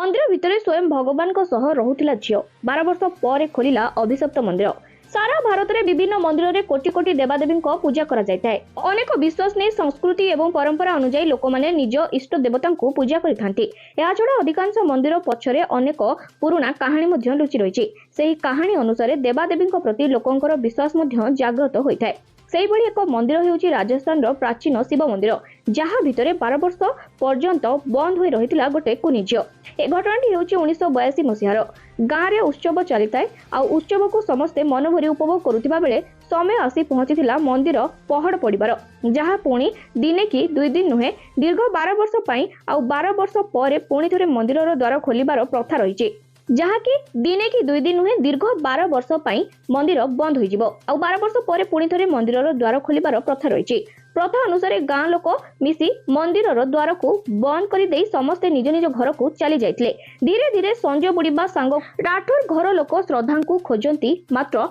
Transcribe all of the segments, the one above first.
मंदिर भितर स्वयं भगवान रहुथिला झियो 12 वर्ष पर खोलिला अभिशप्त मंदिर। सारा भारत में विभिन्न मंदिर में कोटी कोटी देवादेवी पूजा करा जायଥାଏ। अनेक विश्वास नहीं संस्कृति एवं परंपरा अनुसार लोक माने निज इष्ट देवता को पूजा करिथांती। या छड़ा अधिकांश मंदिर पछरे अनेक पुराना कहानी मध्य लुचि रहिछि। सेही कहानी अनुसार देवादेवी प्रति लोकंकर विश्वास मध्य जागृत होइଥାଏ। सेही भली एक मंदिर हेउछि राजस्थान रो प्राचीन शिव मंदिर, जहाँ भितरे 12 वर्ष पर्यंत बंद होई रहितिला गोटे कुनी झियो। ए घटनाटी हेउछि 1982 मसिहार। गाँव रे उत्सव चलिताए आ उत्सव को समस्ते मनभरी उपभोग करुथिबा बेले समय आसी पहुंचीथिला मंदिर पहड़ पड़िबार, जहाँ पुणी दिने कि 2 दिन नुहे दीर्घ 12 वर्ष पई आ 12 वर्ष पर पुणी थरे मंदिर द्वार खोलिबार प्रथा रहिछि। जहाँ कि दिने कि 2 दिन नुहे दीर्घ 12 वर्ष पई मंदिर बंद होई जिवो आ 12 वर्ष पर पुणी थरे मंदिर द्वार खोलिबार प्रथा रहिछि। प्रथा अनुसार गाँ लोक मिसी मंदिर द्वार को बंद कर दे समस्ते निज निज घर को चली जाइथिले। धीरे धीरे संजय बुड़ीबा सांग राठौर घर लोक श्रद्धा को खोजंती, मात्र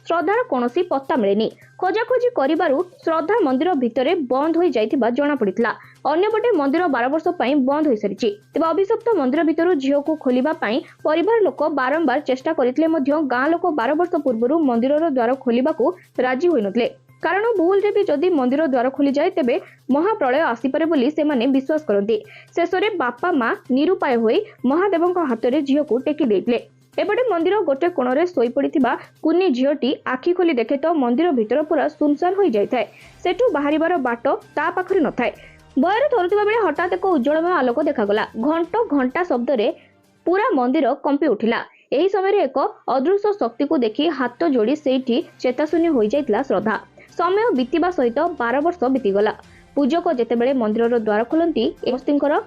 श्रद्धार कोनोसी पत्ता मिलेनी। खोजाखोजी करिबारु श्रद्धा मंदिर भितरे बंद हो जाइथिबा जणा पड़ितला। अन्यपटे मंदिर 12 वर्ष पई बंद हो सारिछि। तेबे अभिशप्त मंदिर भितरु झियो को खोलिबा पई परिवार लोक बारंबार चेष्टा करितले मध्य गाँ लोक 12 वर्ष पूर्व मंदिर द्वार खोलिबाकू राजी होई नथले। कारण भूल रे भी जदि मंदिर द्वार खोली जाए तेबे महाप्रलय आसीपारे बोली सेमाने विश्वास करती। शेषरे बापा माँ निरुपाय होई महादेवଙ୍କ हाथ झियो को टेकी देइतले। एपटे मंदिर गोटे कोणरे सोई पड़िथिबा कुनी झियोटी आखि खोली देखे तो मंदिर भितर पूरा सुनसान हो जाइଥାଏ। सेठू बाहरिबार बाट ता पाखरे नथाय। भयर थरुथिबा बेले हठात एक उज्जवलमय आलोक देखागला। घंटा घंटा शब्द रे पूरा मंदिर कंपी उठिला। एही समय एक अदृश्य शक्ति को देखि हाथ जोड़ी सेठी चेताशून्य हो जाइतला श्रद्धा। समय बीतवा सहित 12 वर्ष बीतीगला। पूजक जेतेबेले मंदिर द्वार खोलती समस्तर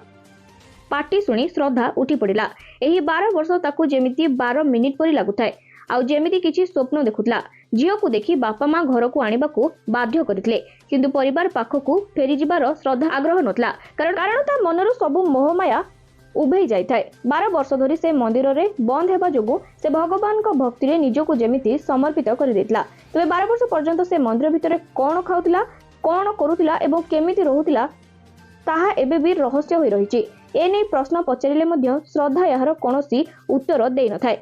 पार्टी शुणी श्रद्धा उठी पड़ा। यही 12 वर्ष ताकू जेमिति 12 मिनिट परी लागुଥାଏ। आउ जेमिति किछि स्वप्न देखुतला। झियो को देखि बापा माँ घर को आनिबाकू बाध्य करथिले, किंतु परिवार पाखकू फेरी जिबार श्रद्धा आग्रह नथला। कारण ता मनरु सबु मोहमाया उभे जाइଥାଏ। 12 वर्ष धरी से मंदिर रे बंद हेबा जोगु से भगवान को भक्ति रे निजको जेमिति समर्पित कर देतला। तबे 12 वर्ष पर्यंत से मंदिर भितरे कोन खाउतला, कोन करूतला एवं केमिति रहुतला ताहा एबे भी रहस्य होई रहिछि। एने प्रश्न पचारिले मध्य श्रद्धा यार कोनोसी उत्तर देई नथाय।